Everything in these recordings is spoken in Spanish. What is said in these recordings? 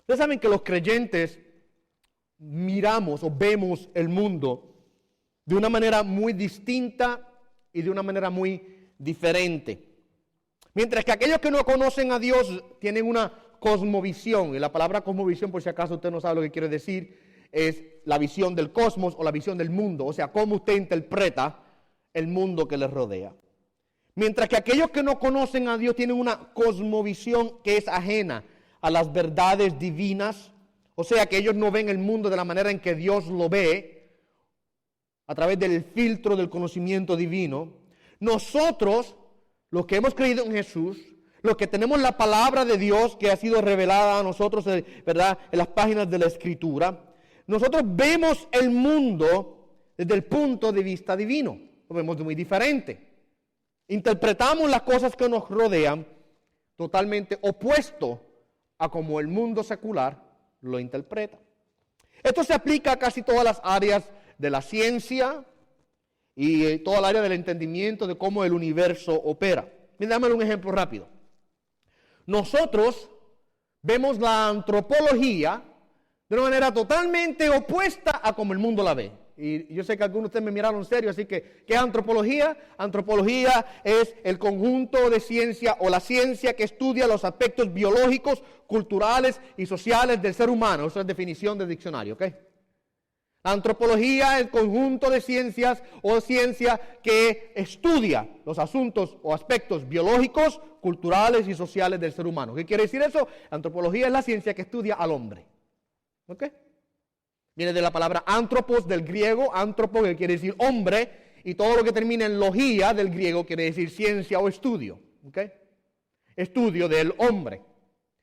Ustedes saben que los creyentes miramos o vemos el mundo de una manera muy distinta y de una manera muy diferente. Mientras que aquellos que no conocen a Dios tienen una cosmovisión, y la palabra cosmovisión, por si acaso usted no sabe lo que quiere decir, es la visión del cosmos o la visión del mundo, o sea, cómo usted interpreta el mundo que les rodea. Mientras que aquellos que no conocen a Dios tienen una cosmovisión que es ajena a las verdades divinas, o sea, que ellos no ven el mundo de la manera en que Dios lo ve, a través del filtro del conocimiento divino. Nosotros, los que hemos creído en Jesús, los que tenemos la palabra de Dios que ha sido revelada a nosotros, ¿verdad?, en las páginas de la Escritura, nosotros vemos el mundo desde el punto de vista divino. Lo vemos de muy diferente. Interpretamos las cosas que nos rodean totalmente opuesto a como el mundo secular lo interpreta. Esto se aplica a casi todas las áreas de la ciencia y toda el área del entendimiento de cómo el universo opera. Miren, dame un ejemplo rápido. Nosotros vemos la antropología de una manera totalmente opuesta a como el mundo la ve. Y yo sé que algunos de ustedes me miraron en serio, así que, ¿qué es antropología? Antropología es el conjunto de ciencia o la ciencia que estudia los aspectos biológicos, culturales y sociales del ser humano. Esa es la definición del diccionario, ¿ok? La antropología es el conjunto de ciencias o ciencia que estudia los asuntos o aspectos biológicos, culturales y sociales del ser humano. ¿Qué quiere decir eso? La antropología es la ciencia que estudia al hombre. ¿Ok? Viene de la palabra antropos del griego, antropo que quiere decir hombre, y todo lo que termina en logía del griego quiere decir ciencia o estudio. ¿Ok? Estudio del hombre.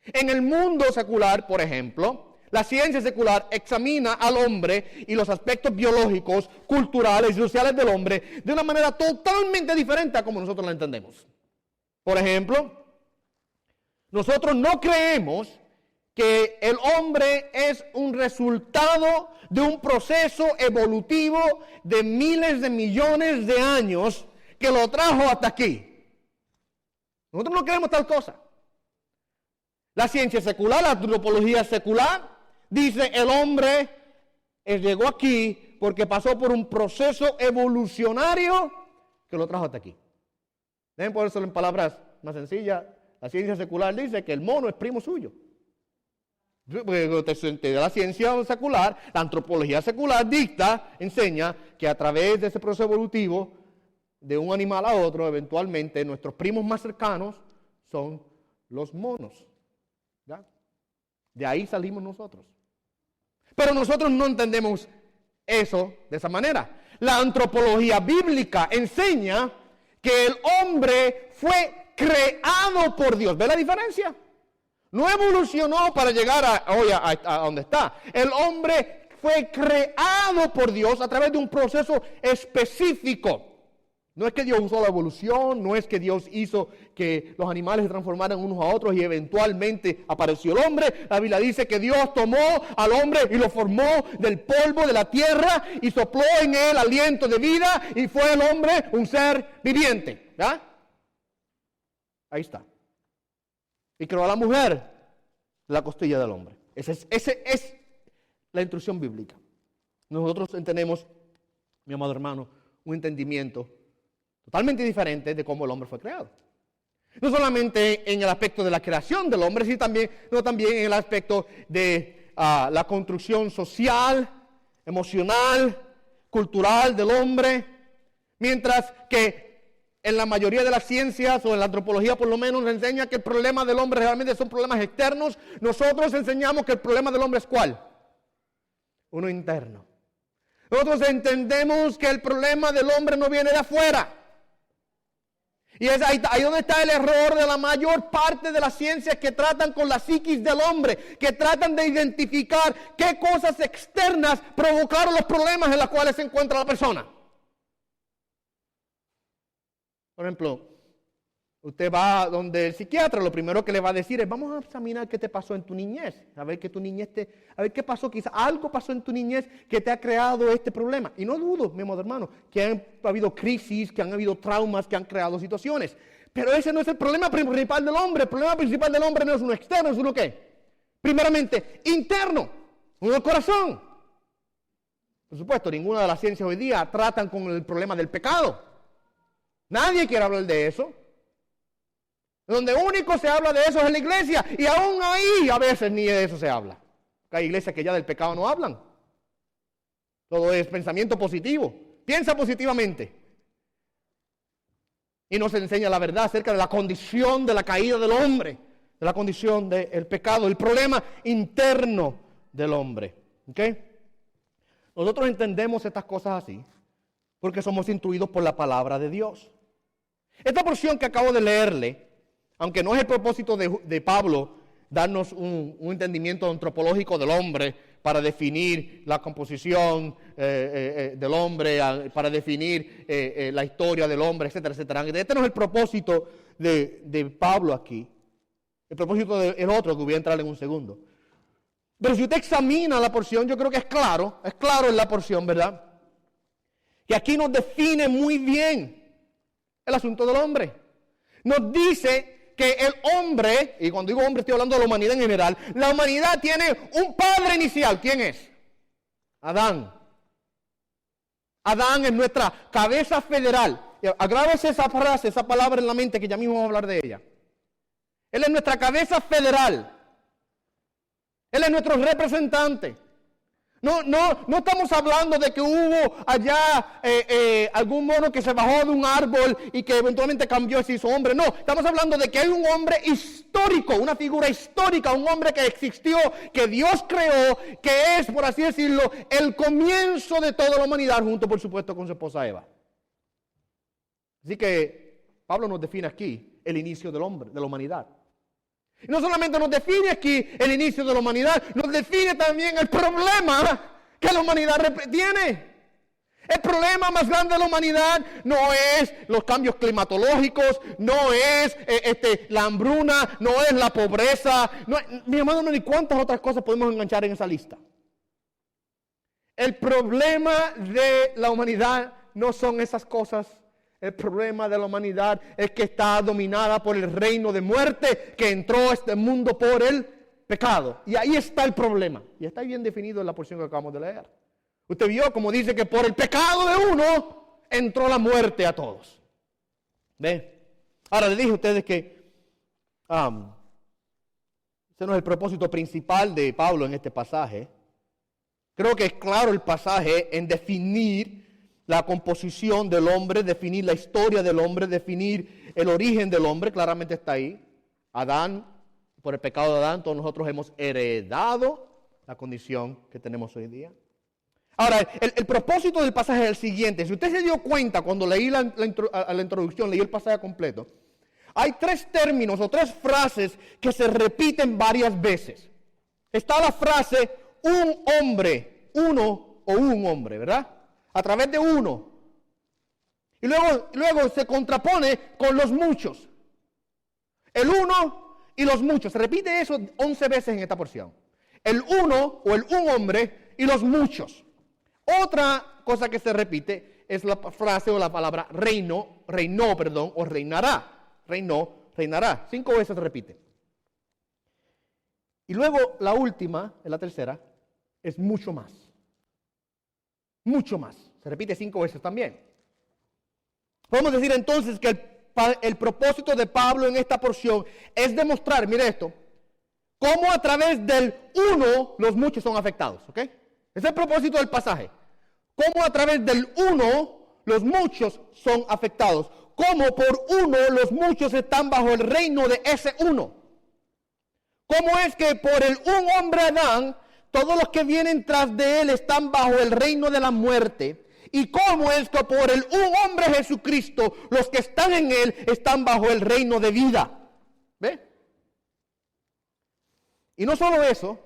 En el mundo secular, por ejemplo, la ciencia secular examina al hombre y los aspectos biológicos, culturales y sociales del hombre de una manera totalmente diferente a como nosotros la entendemos. Por ejemplo, nosotros no creemos que el hombre es un resultado de un proceso evolutivo de miles de millones de años que lo trajo hasta aquí. Nosotros no creemos tal cosa. La ciencia secular, la antropología secular, dice el hombre llegó aquí porque pasó por un proceso evolucionario que lo trajo hasta aquí. Deben ponérselo en palabras más sencillas. La ciencia secular dice que el mono es primo suyo. De la ciencia secular, la antropología secular enseña que a través de ese proceso evolutivo de un animal a otro, eventualmente nuestros primos más cercanos son los monos. ¿Ya? De ahí salimos nosotros. Pero nosotros no entendemos eso de esa manera. La antropología bíblica enseña que el hombre fue creado por Dios. ¿Ve la diferencia? No evolucionó para llegar a donde está. El hombre fue creado por Dios a través de un proceso específico. No es que Dios usó la evolución, no es que Dios hizo que los animales se transformaran unos a otros y eventualmente apareció el hombre. La Biblia dice que Dios tomó al hombre y lo formó del polvo de la tierra y sopló en él aliento de vida y fue el hombre un ser viviente. ¿Ya? Ahí está. Y creó a la mujer de la costilla del hombre. Esa es la instrucción bíblica. Nosotros entendemos, mi amado hermano, un entendimiento totalmente diferente de cómo el hombre fue creado. No solamente en el aspecto de la creación del hombre, sino también en el aspecto de la construcción social, emocional, cultural del hombre. Mientras que en la mayoría de las ciencias, o en la antropología por lo menos, nos enseña que el problema del hombre realmente son problemas externos. Nosotros enseñamos que el problema del hombre es ¿cuál? Uno interno. Nosotros entendemos que el problema del hombre no viene de afuera. Y es ahí donde está el error de la mayor parte de las ciencias que tratan con la psiquis del hombre, que tratan de identificar qué cosas externas provocaron los problemas en los cuales se encuentra la persona. Por ejemplo, usted va donde el psiquiatra, lo primero que le va a decir es, vamos a examinar qué te pasó en tu niñez, a ver qué pasó, quizás algo pasó en tu niñez que te ha creado este problema. Y no dudo, mi amado hermano, que han habido crisis, que han habido traumas, que han creado situaciones. Pero ese no es el problema principal del hombre. El problema principal del hombre no es uno externo, es uno ¿qué? Primeramente, interno, en el corazón. Por supuesto, ninguna de las ciencias hoy día tratan con el problema del pecado. Nadie quiere hablar de eso. Donde único se habla de eso es en la iglesia. Y aún ahí a veces ni de eso se habla. Hay iglesias que ya del pecado no hablan. Todo es pensamiento positivo. Piensa positivamente. Y nos enseña la verdad acerca de la condición de la caída del hombre. De la condición del pecado. El problema interno del hombre. ¿Ok? Nosotros entendemos estas cosas así. Porque somos instruidos por la palabra de Dios. Esta porción que acabo de leerle, aunque no es el propósito de Pablo darnos un entendimiento antropológico del hombre para definir la composición del hombre, para definir la historia del hombre, etcétera, etcétera. Este no es el propósito de Pablo aquí. El propósito del otro que voy a entrar en un segundo. Pero si usted examina la porción, yo creo que es claro en la porción, ¿verdad? Que aquí nos define muy bien el asunto del hombre. Nos dice que el hombre, y cuando digo hombre estoy hablando de la humanidad en general, la humanidad tiene un padre inicial. ¿Quién es? Adán. Adán es nuestra cabeza federal. Agrábese esa frase, esa palabra en la mente, que ya mismo vamos a hablar de ella. Él es nuestra cabeza federal. Él es nuestro representante. No estamos hablando de que hubo allá algún mono que se bajó de un árbol y que eventualmente cambió y se hizo hombre. No, estamos hablando de que hay un hombre histórico, una figura histórica, un hombre que existió, que Dios creó, que es, por así decirlo, el comienzo de toda la humanidad, junto, por supuesto, con su esposa Eva. Así que Pablo nos define aquí el inicio del hombre, de la humanidad. Y no solamente nos define aquí el inicio de la humanidad, nos define también el problema que la humanidad tiene. El problema más grande de la humanidad no es los cambios climatológicos, no es la hambruna, no es la pobreza. No, mi hermano, no, ni cuántas otras cosas podemos enganchar en esa lista. El problema de la humanidad no son esas cosas. El problema de la humanidad es que está dominada por el reino de muerte que entró a este mundo por el pecado. Y ahí está el problema. Y está bien definido en la porción que acabamos de leer. Usted vio como dice que por el pecado de uno entró la muerte a todos. ¿Ve? Ahora le dije a ustedes que ese no es el propósito principal de Pablo en este pasaje. Creo que es claro el pasaje en definir la composición del hombre, definir la historia del hombre, definir el origen del hombre, claramente está ahí. Adán, por el pecado de Adán, todos nosotros hemos heredado la condición que tenemos hoy día. Ahora, el propósito del pasaje es el siguiente. Si usted se dio cuenta cuando leí la introducción, leí el pasaje completo, hay tres términos o tres frases que se repiten varias veces. Está la frase un hombre, uno o un hombre, ¿verdad? A través de uno. Y luego se contrapone con los muchos. El uno y los muchos. Se repite eso 11 veces en esta porción. El uno o el un hombre y los muchos. Otra cosa que se repite es la frase o la palabra reinó, o reinará. Reinará. 5 veces se repite. Y luego la última, la tercera, es mucho más. Mucho más. Se repite 5 veces también. Podemos decir entonces que el propósito de Pablo en esta porción es demostrar, mire esto, cómo a través del uno los muchos son afectados. ¿Ok? Ese es el propósito del pasaje. Cómo a través del uno los muchos son afectados. Cómo por uno los muchos están bajo el reino de ese uno. Cómo es que por el un hombre Adán, todos los que vienen tras de él están bajo el reino de la muerte. Y cómo es que por el un hombre Jesucristo, los que están en él están bajo el reino de vida. ¿Ve? Y no solo eso,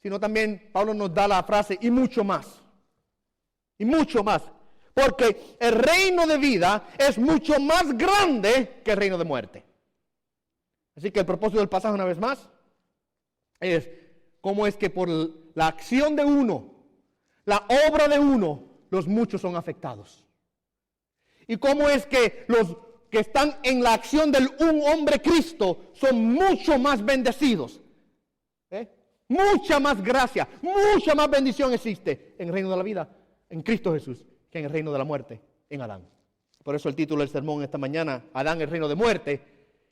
sino también Pablo nos da la frase y mucho más. Y mucho más. Porque el reino de vida es mucho más grande que el reino de muerte. Así que el propósito del pasaje una vez más es cómo es que por la acción de uno, la obra de uno, los muchos son afectados. Y cómo es que los que están en la acción del un hombre Cristo son mucho más bendecidos. Mucha más gracia, mucha más bendición existe en el reino de la vida, en Cristo Jesús, que en el reino de la muerte, en Adán. Por eso el título del sermón esta mañana, Adán, el reino de muerte,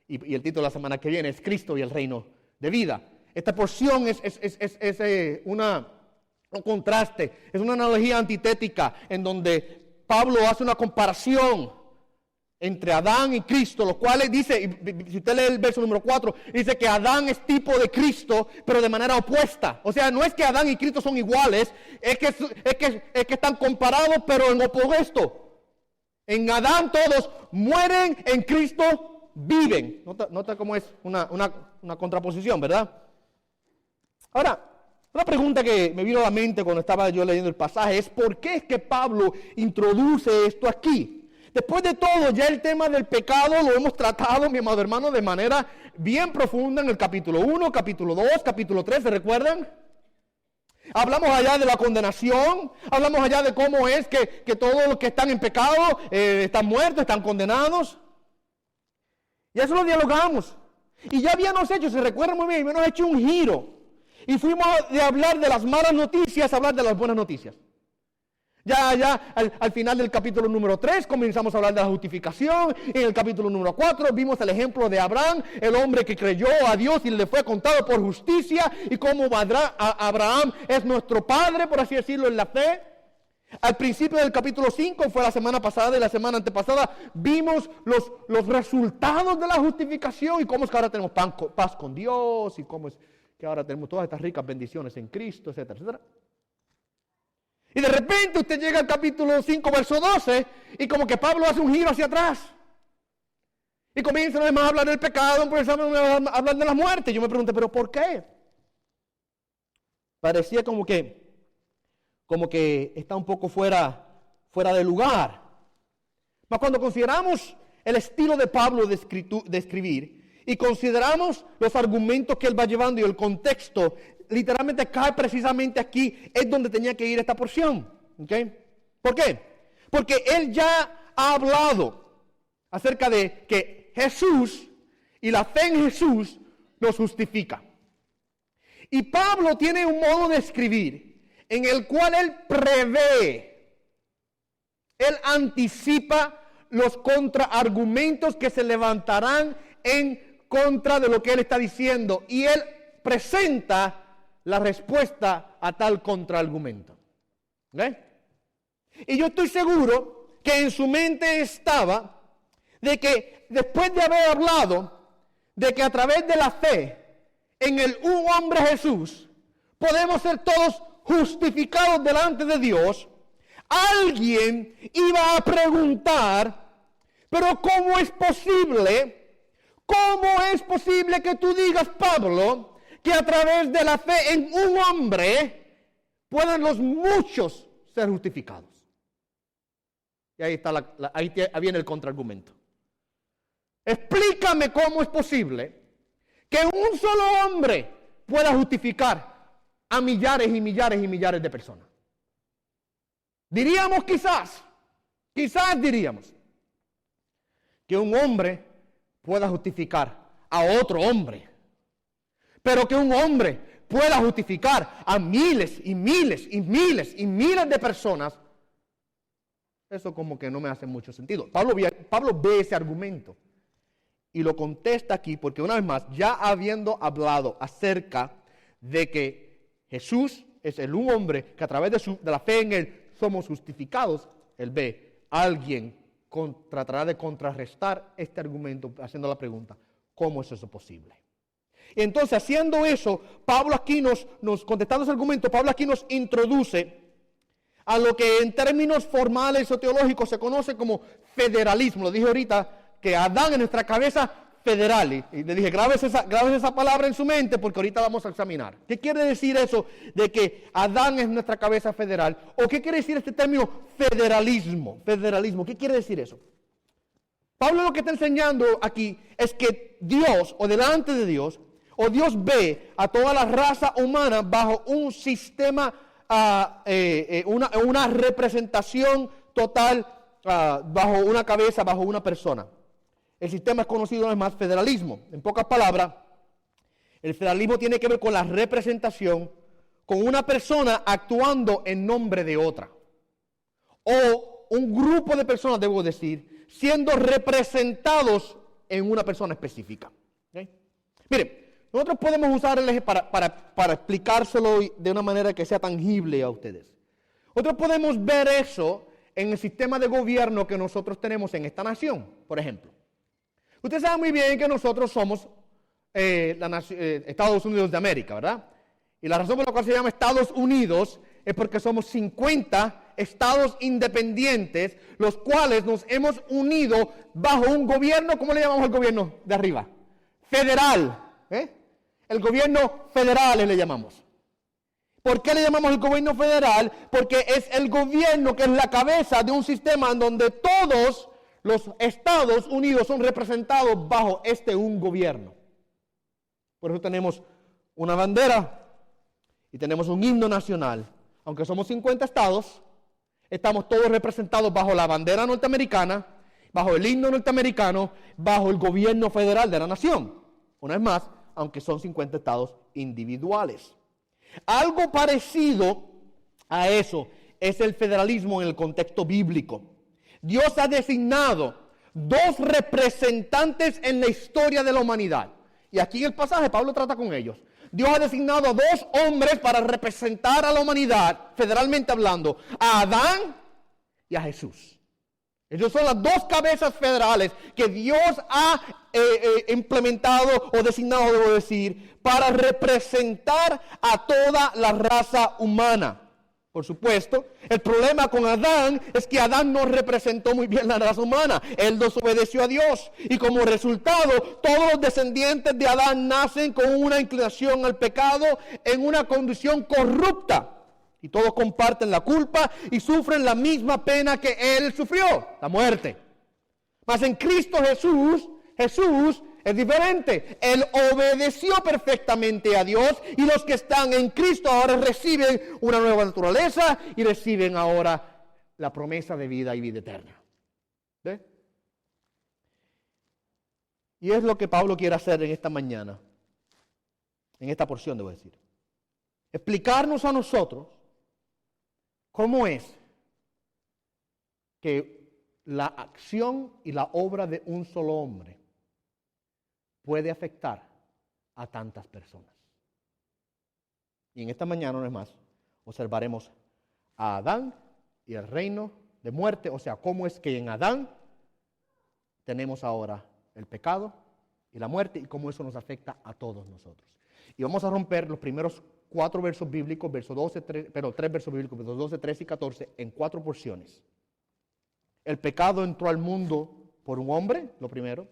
y el título de la semana que viene es Cristo y el reino de vida. Esta porción es un contraste, es una analogía antitética en donde Pablo hace una comparación entre Adán y Cristo, lo cual dice, si usted lee el verso número 4, dice que Adán es tipo de Cristo, pero de manera opuesta. O sea, no es que Adán y Cristo son iguales, es que están comparados, pero en opuesto. En Adán todos mueren, en Cristo viven. Nota cómo es una contraposición, ¿verdad? Ahora, una pregunta que me vino a la mente cuando estaba yo leyendo el pasaje es ¿por qué es que Pablo introduce esto aquí? Después de todo, ya el tema del pecado lo hemos tratado, mi amado hermano, de manera bien profunda en el capítulo 1, capítulo 2, capítulo 3, ¿se recuerdan? Hablamos allá de la condenación, hablamos allá de cómo es que todos los que están en pecado están muertos, están condenados. Y eso lo dialogamos. Y ya habíamos hecho, se recuerdan muy bien, habíamos hecho un giro. Y fuimos de hablar de las malas noticias a hablar de las buenas noticias. Ya al final del capítulo número 3 comenzamos a hablar de la justificación. En el capítulo número 4 vimos el ejemplo de Abraham, el hombre que creyó a Dios y le fue contado por justicia, y cómo Abraham es nuestro padre, por así decirlo, en la fe. Al principio del capítulo 5, fue la semana pasada y la semana antepasada, vimos los resultados de la justificación y cómo es que ahora tenemos paz con Dios y cómo es que ahora tenemos todas estas ricas bendiciones en Cristo, etcétera, etcétera. Y de repente usted llega al capítulo 5, verso 12, y como que Pablo hace un giro hacia atrás. Y comienza una vez más a hablar del pecado, empieza a hablar de la muerte. Yo me pregunté, ¿pero por qué? Parecía como que está un poco fuera de lugar. Pero cuando consideramos el estilo de Pablo de escribir, y consideramos los argumentos que él va llevando y el contexto, literalmente cae precisamente aquí, es donde tenía que ir esta porción. ¿Okay? ¿Por qué? Porque él ya ha hablado acerca de que Jesús y la fe en Jesús nos justifica. Y Pablo tiene un modo de escribir en el cual él prevé, él anticipa los contraargumentos que se levantarán en contra de lo que él está diciendo, y él presenta la respuesta a tal contraargumento. ¿Okay? Y yo estoy seguro que en su mente estaba de que después de haber hablado de que a través de la fe en el un hombre Jesús podemos ser todos justificados delante de Dios, alguien iba a preguntar, pero ¿cómo es posible? ¿Cómo es posible que tú digas, Pablo, que a través de la fe en un hombre puedan los muchos ser justificados? Y ahí viene el contraargumento. Explícame cómo es posible que un solo hombre pueda justificar a millares y millares y millares de personas. Diríamos quizás diríamos que un hombre pueda justificar a otro hombre, pero que un hombre pueda justificar a miles y miles y miles y miles de personas, eso como que no me hace mucho sentido. Pablo ve ese argumento y lo contesta aquí porque una vez más, ya habiendo hablado acerca de que Jesús es el un hombre que a través de la fe en él somos justificados, él ve a alguien tratará de contrarrestar este argumento haciendo la pregunta, ¿cómo es eso posible? Y entonces, haciendo eso, Pablo aquí contestando ese argumento, Pablo aquí nos introduce a lo que en términos formales o teológicos se conoce como federalismo. Lo dije ahorita, que Adán en nuestra cabeza federal. Y le dije, grábese esa palabra en su mente porque ahorita vamos a examinar. ¿Qué quiere decir eso de que Adán es nuestra cabeza federal? ¿O qué quiere decir este término federalismo? Federalismo, ¿qué quiere decir eso? Pablo lo que está enseñando aquí es que Dios, o delante de Dios, o Dios ve a toda la raza humana bajo un sistema, una representación total, bajo una cabeza, bajo una persona. El sistema es conocido además federalismo. En pocas palabras, El federalismo tiene que ver con la representación, con una persona actuando en nombre de otra. O un grupo de personas, debo decir, siendo representados en una persona específica. ¿Okay? Mire, nosotros podemos usar el eje para explicárselo de una manera que sea tangible a ustedes. Nosotros podemos ver eso en el sistema de gobierno que nosotros tenemos en esta nación, por ejemplo. Usted sabe muy bien que nosotros somos Estados Unidos de América, ¿verdad? Y la razón por la cual se llama Estados Unidos es porque somos 50 estados independientes, los cuales nos hemos unido bajo un gobierno, ¿cómo le llamamos al gobierno de arriba? Federal. El gobierno federal le llamamos. ¿Por qué le llamamos el gobierno federal? Porque es el gobierno que es la cabeza de un sistema en donde todos los Estados Unidos son representados bajo un gobierno. Por eso tenemos una bandera y tenemos un himno nacional. Aunque somos 50 estados, estamos todos representados bajo la bandera norteamericana, bajo el himno norteamericano, bajo el gobierno federal de la nación. Una vez más, aunque son 50 estados individuales. Algo parecido a eso es el federalismo en el contexto bíblico. Dios ha designado 2 representantes en la historia de la humanidad. Y aquí en el pasaje Pablo trata con ellos. Dios ha designado a 2 hombres para representar a la humanidad, federalmente hablando, a Adán y a Jesús. Ellos son las 2 cabezas federales que Dios ha implementado o designado, debo decir, para representar a toda la raza humana. Por supuesto, el problema con Adán es que Adán no representó muy bien la raza humana. Él desobedeció a Dios. Y como resultado, todos los descendientes de Adán nacen con una inclinación al pecado en una condición corrupta. Y todos comparten la culpa y sufren la misma pena que él sufrió, la muerte. Mas en Cristo Jesús es diferente. Él obedeció perfectamente a Dios y los que están en Cristo ahora reciben una nueva naturaleza y reciben ahora la promesa de vida y vida eterna. ¿Ve? Y es lo que Pablo quiere hacer en esta mañana, en esta porción, debo decir. Explicarnos a nosotros cómo es que la acción y la obra de un solo hombre puede afectar a tantas personas. Y en esta mañana, una vez más, observaremos a Adán y el reino de muerte, o sea, cómo es que en Adán tenemos ahora el pecado y la muerte y cómo eso nos afecta a todos nosotros. Y vamos a romper los primeros 4 versos bíblicos, versos 3 versos bíblicos, versos 12, 13 y 14, en 4 porciones. El pecado entró al mundo por un hombre, lo primero,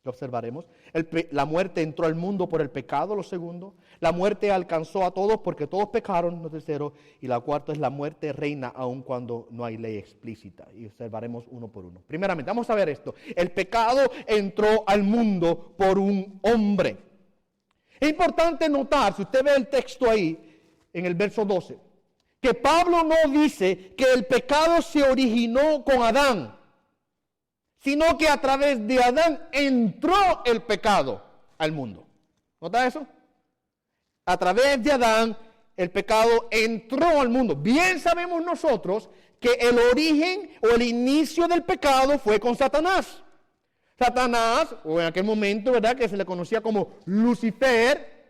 que observaremos. La muerte entró al mundo por el pecado, lo segundo. La muerte alcanzó a todos porque todos pecaron, lo tercero. Y la cuarta es la muerte reina aun cuando no hay ley explícita. Y observaremos uno por uno. Primeramente, vamos a ver esto. El pecado entró al mundo por un hombre. Es importante notar, si usted ve el texto ahí, en el verso 12, que Pablo no dice que el pecado se originó con Adán, sino que a través de Adán entró el pecado al mundo. ¿Nota eso? A través de Adán el pecado entró al mundo. Bien sabemos nosotros que el origen o el inicio del pecado fue con Satanás. Satanás, o en aquel momento, ¿verdad?, que se le conocía como Lucifer,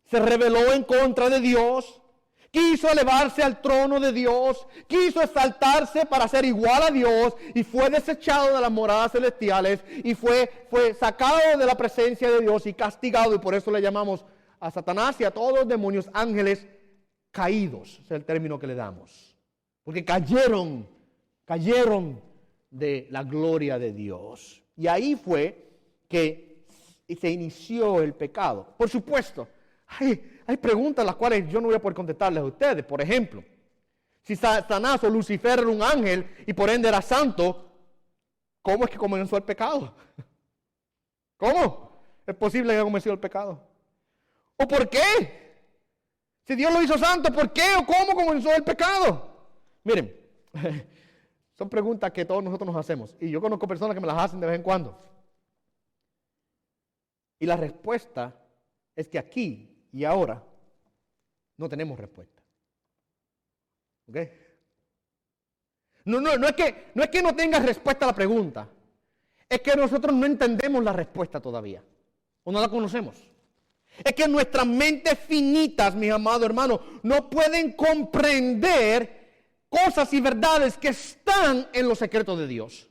se rebeló en contra de Dios, quiso elevarse al trono de Dios, quiso exaltarse para ser igual a Dios y fue desechado de las moradas celestiales y fue sacado de la presencia de Dios y castigado, y por eso le llamamos a Satanás y a todos los demonios ángeles caídos, es el término que le damos, porque cayeron de la gloria de Dios. Y ahí fue que se inició el pecado. Por supuesto, hay preguntas las cuales yo no voy a poder contestarles a ustedes. Por ejemplo, si Satanás o Lucifer era un ángel y por ende era santo, ¿cómo es que comenzó el pecado? ¿Cómo es posible que comenzó el pecado? ¿O por qué? Si Dios lo hizo santo, ¿por qué o cómo comenzó el pecado? Miren, son preguntas que todos nosotros nos hacemos. Y yo conozco personas que me las hacen de vez en cuando. Y la respuesta es que aquí y ahora no tenemos respuesta. ¿Ok? No es que no tengas respuesta a la pregunta. Es que nosotros no entendemos la respuesta todavía. O no la conocemos. Es que nuestras mentes finitas, mis amados hermanos, no pueden comprender cosas y verdades que están en los secretos de Dios.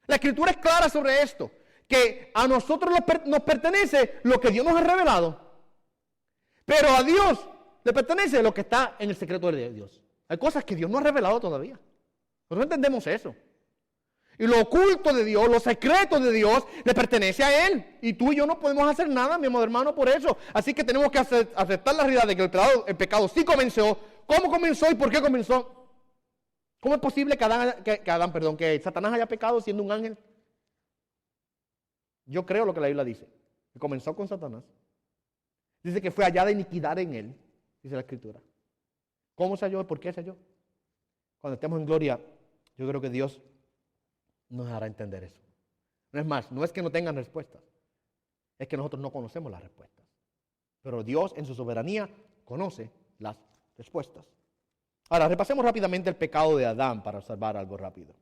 La Escritura es clara sobre esto, que a nosotros nos pertenece lo que Dios nos ha revelado, pero a Dios le pertenece lo que está en el secreto de Dios. Hay cosas que Dios no ha revelado todavía. Nosotros entendemos eso. Y lo oculto de Dios, los secretos de Dios, le pertenece a Él. Y tú y yo no podemos hacer nada, mi amado hermano, por eso. Así que tenemos que aceptar la realidad de que el pecado sí comenzó. ¿Cómo comenzó y por qué comenzó? ¿Cómo es posible que Satanás haya pecado siendo un ángel? Yo creo lo que la Biblia dice. Que comenzó con Satanás. Dice que fue hallada iniquidad en él, dice la Escritura. ¿Cómo se halló y por qué se halló? Cuando estemos en gloria, yo creo que Dios nos hará entender eso. No es más, no es que no tengan respuestas, es que nosotros no conocemos las respuestas. Pero Dios en su soberanía conoce las respuestas. Ahora, repasemos rápidamente el pecado de Adán para observar algo rápido.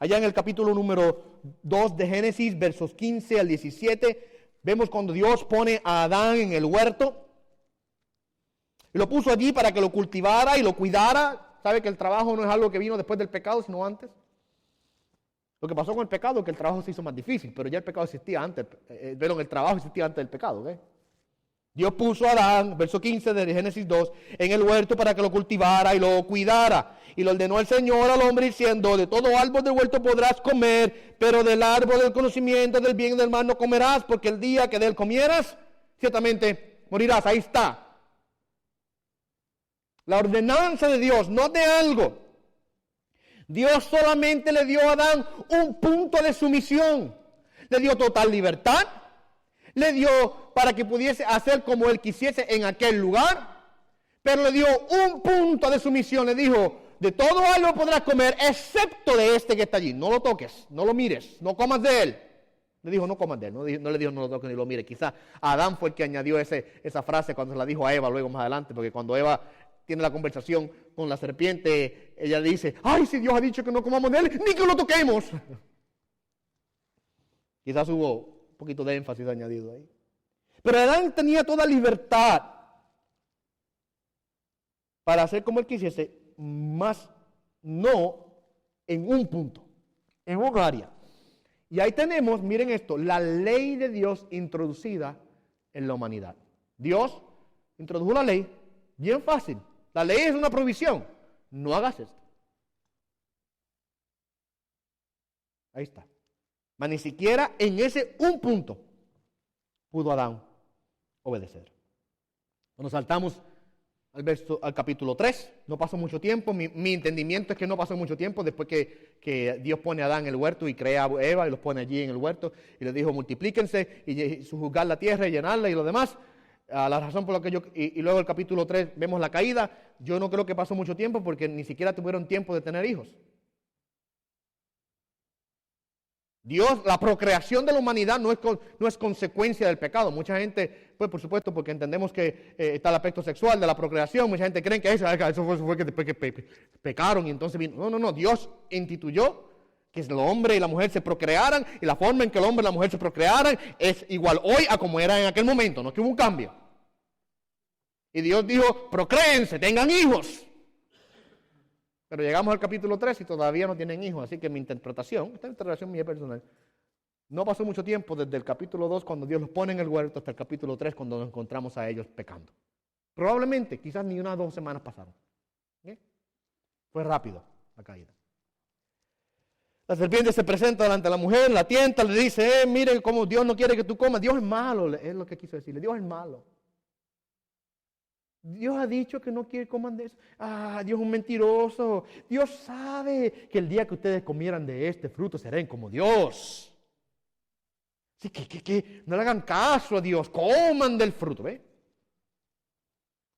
Allá en el capítulo número 2 de Génesis, versos 15 al 17, vemos cuando Dios pone a Adán en el huerto y lo puso allí para que lo cultivara y lo cuidara. ¿Sabe que el trabajo no es algo que vino después del pecado, sino antes? Lo que pasó con el pecado es que el trabajo se hizo más difícil, pero ya el pecado existía antes. El trabajo existía antes del pecado. ¿Okay? Dios puso a Adán, verso 15 de Génesis 2, en el huerto para que lo cultivara y lo cuidara. Y lo ordenó el Señor al hombre diciendo, de todo árbol del huerto podrás comer, pero del árbol del conocimiento del bien y del mal no comerás, porque el día que de él comieras, ciertamente morirás. Ahí está. La ordenanza de Dios, no de algo. Dios solamente le dio a Adán un punto de sumisión. Le dio total libertad. Le dio para que pudiese hacer como él quisiese en aquel lugar. Pero le dio un punto de sumisión. Le dijo, de todo árbol podrás comer, excepto de este que está allí. No lo toques, no lo mires, no comas de él. Le dijo, no comas de él. No le dijo, no lo toques ni lo mires. Quizá Adán fue el que añadió esa frase cuando se la dijo a Eva luego más adelante. Porque cuando Eva tiene la conversación con la serpiente, ella dice, ay, si Dios ha dicho que no comamos de él, ni que lo toquemos. Quizás hubo un poquito de énfasis añadido ahí. Pero Adán tenía toda libertad para hacer como él quisiese, más no en un punto, en un área. Y ahí tenemos, miren esto, la ley de Dios introducida en la humanidad. Dios introdujo la ley, bien fácil. La ley es una provisión. No hagas esto. Ahí está. Mas ni siquiera en ese un punto pudo Adán obedecer. Cuando saltamos al capítulo 3, no pasó mucho tiempo. Mi entendimiento es que no pasó mucho tiempo después que Dios pone a Adán en el huerto y crea a Eva y los pone allí en el huerto y les dijo multiplíquense y sujuzgar la tierra y llenarla y lo demás. La razón por la que y luego el capítulo 3 vemos la caída. Yo no creo que pasó mucho tiempo porque ni siquiera tuvieron tiempo de tener hijos. Dios, la procreación de la humanidad no es consecuencia del pecado. Mucha gente, pues por supuesto, porque entendemos que está el aspecto sexual de la procreación, mucha gente cree que eso fue que después que pecaron y entonces vino. No, Dios instituyó que el hombre y la mujer se procrearan y la forma en que el hombre y la mujer se procrearan es igual hoy a como era en aquel momento, no es que hubo un cambio. Y Dios dijo, procréense, tengan hijos. Pero llegamos al capítulo 3 y todavía no tienen hijos, así que mi interpretación, esta interpretación mía personal, no pasó mucho tiempo desde el capítulo 2 cuando Dios los pone en el huerto hasta el capítulo 3 cuando nos encontramos a ellos pecando. Probablemente, quizás ni 1 o 2 semanas pasaron. ¿Okay? Fue rápido la caída. La serpiente se presenta delante de la mujer, la tienta, le dice, miren cómo Dios no quiere que tú comas. Dios es malo, es lo que quiso decirle. Dios es malo. Dios ha dicho que no quiere coman de eso. Dios es un mentiroso. Dios sabe que el día que ustedes comieran de este fruto serán como Dios. Así que no le hagan caso a Dios, coman del fruto. ¿Ve?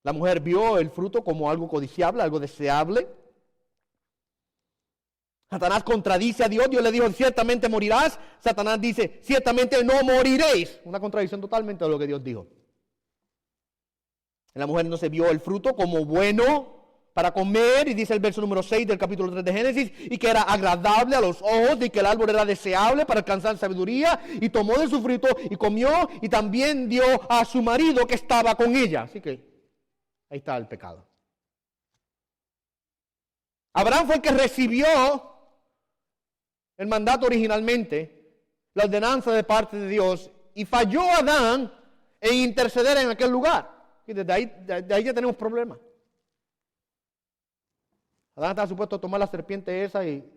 La mujer vio el fruto como algo codiciable, algo deseable. Satanás contradice a Dios. Dios le dijo, ciertamente morirás. Satanás dice, ciertamente no moriréis. Una contradicción totalmente de lo que Dios dijo. La mujer no se vio el fruto como bueno para comer, y dice el verso número 6 del capítulo 3 de Génesis, y que era agradable a los ojos, y que el árbol era deseable para alcanzar sabiduría, y tomó de su fruto y comió, y también dio a su marido que estaba con ella. Así que ahí está el pecado. Abraham fue el que recibió el mandato originalmente, la ordenanza de parte de Dios, y falló Adán en interceder en aquel lugar. Y desde ahí ya tenemos problemas. Adán estaba supuesto a tomar la serpiente esa y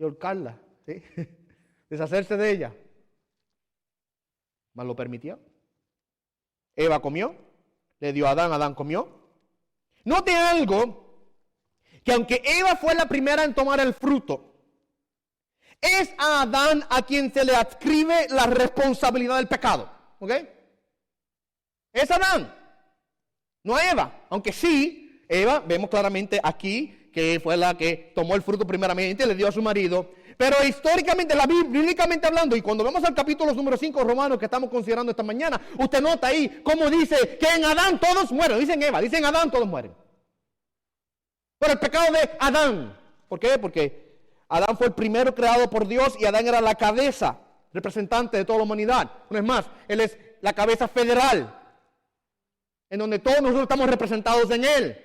ahorcarla, ¿sí? Deshacerse de ella. Mas lo permitió. Eva comió, le dio a Adán, Adán comió. Note algo, que aunque Eva fue la primera en tomar el fruto, es a Adán a quien se le adscribe la responsabilidad del pecado. ¿Ok? Es Adán, no a Eva, aunque sí, Eva, vemos claramente aquí que fue la que tomó el fruto primeramente, le dio a su marido, pero históricamente, bíblicamente hablando, y cuando vamos al capítulo número 5 Romanos que estamos considerando esta mañana, usted nota ahí cómo dice que en Adán todos mueren, dicen Eva, dicen Adán todos mueren. Por el pecado de Adán. ¿Por qué? Porque Adán fue el primero creado por Dios y Adán era la cabeza, representante de toda la humanidad. Una vez más, él es la cabeza federal, en donde todos nosotros estamos representados en él.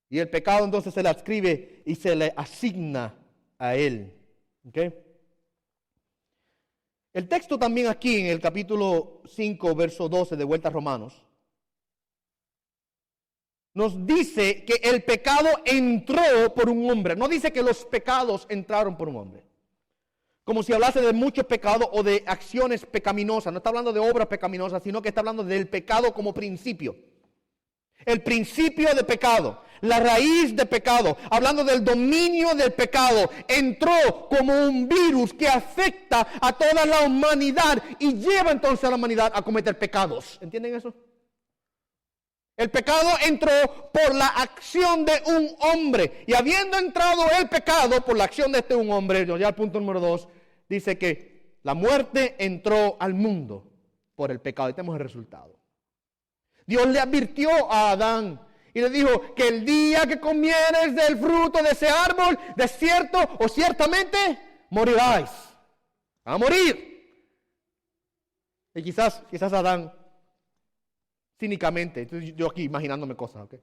Y el pecado entonces se le adscribe y se le asigna a él. ¿Okay? El texto también aquí en el capítulo 5, verso 12, de vuelta a Romanos, nos dice que el pecado entró por un hombre. No dice que los pecados entraron por un hombre. Como si hablase de muchos pecados o de acciones pecaminosas. No está hablando de obras pecaminosas, sino que está hablando del pecado como principio. El principio de pecado, la raíz de pecado, hablando del dominio del pecado, entró como un virus que afecta a toda la humanidad y lleva entonces a la humanidad a cometer pecados. ¿Entienden eso? El pecado entró por la acción de un hombre. Y habiendo entrado el pecado por la acción de un hombre, ya el punto número 2, dice que la muerte entró al mundo por el pecado. Y tenemos el resultado. Dios le advirtió a Adán y le dijo que el día que comieres del fruto de ese árbol, de cierto o ciertamente morirás. A morir. Y quizás Adán cínicamente, yo aquí imaginándome cosas, ¿ok?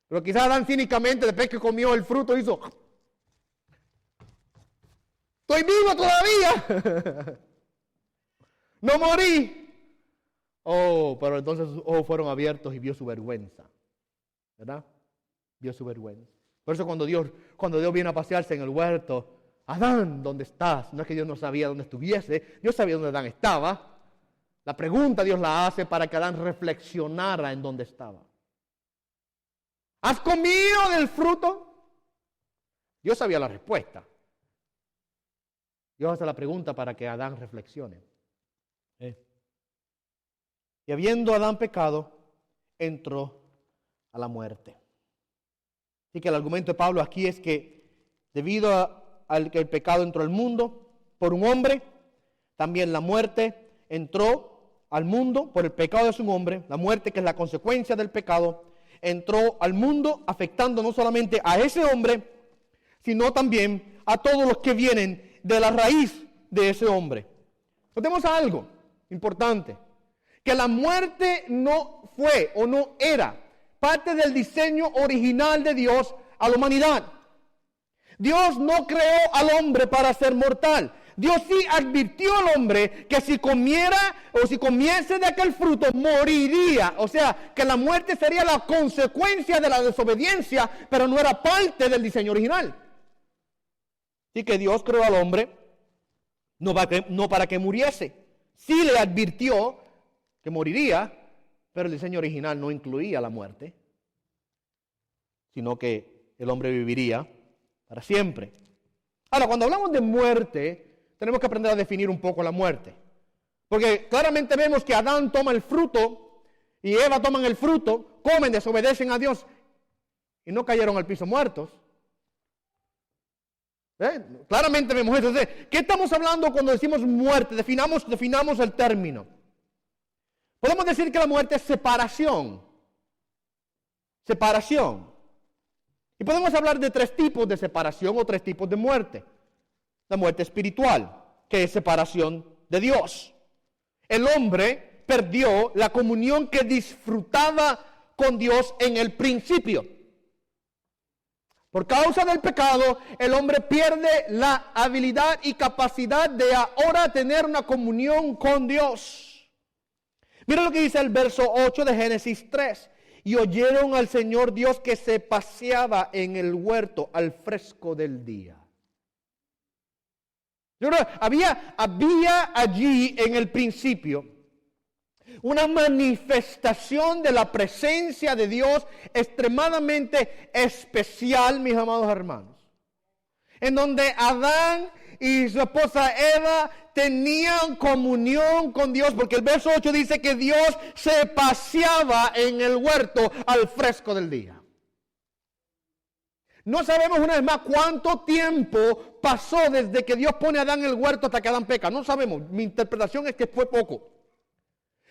Pero quizás Adán cínicamente, después que comió el fruto, hizo: ¡estoy vivo todavía! ¡No morí! Oh, pero entonces sus ojos fueron abiertos y vio su vergüenza, ¿verdad? Vio su vergüenza. Por eso cuando Dios viene a pasearse en el huerto, Adán, ¿dónde estás? No es que Dios no sabía dónde estuviese, Dios sabía dónde Adán estaba. La pregunta Dios la hace para que Adán reflexionara en dónde estaba. ¿Has comido del fruto? Dios sabía la respuesta. Dios hace la pregunta para que Adán reflexione. Y habiendo Adán pecado, entró a la muerte. Así que el argumento de Pablo aquí es que debido al que el pecado entró al mundo por un hombre, también la muerte entró al mundo por el pecado de su hombre. La muerte, que es la consecuencia del pecado, entró al mundo afectando no solamente a ese hombre, sino también a todos los que vienen de la raíz de ese hombre. Notemos algo importante, que la muerte no fue o no era parte del diseño original de Dios a la humanidad. Dios no creó al hombre para ser mortal. Dios sí advirtió al hombre que si comiera o si comiese de aquel fruto moriría. O sea, que la muerte sería la consecuencia de la desobediencia, pero no era parte del diseño original. Así que Dios creó al hombre no para que muriese. Sí le advirtió que moriría, pero el diseño original no incluía la muerte, sino que el hombre viviría para siempre. Ahora, cuando hablamos de muerte, tenemos que aprender a definir un poco la muerte. Porque claramente vemos que Adán toma el fruto y Eva toman el fruto, comen, desobedecen a Dios y no cayeron al piso muertos. Claramente vemos eso. Entonces, ¿qué estamos hablando cuando decimos muerte? Definamos el término. Podemos decir que la muerte es separación. Separación. Y podemos hablar de 3 tipos de separación o 3 tipos de muerte. La muerte espiritual, que es separación de Dios. El hombre perdió la comunión que disfrutaba con Dios en el principio. Por causa del pecado, el hombre pierde la habilidad y capacidad de ahora tener una comunión con Dios. Mira lo que dice el verso 8 de Génesis 3. Y oyeron al Señor Dios que se paseaba en el huerto al fresco del día. Yo creo, había allí en el principio una manifestación de la presencia de Dios extremadamente especial, mis amados hermanos. En donde Adán y su esposa Eva tenían comunión con Dios, porque el verso 8 dice que Dios se paseaba en el huerto al fresco del día. No sabemos una vez más cuánto tiempo pasó desde que Dios pone a Adán en el huerto hasta que Adán peca. No sabemos. Mi interpretación es que fue poco.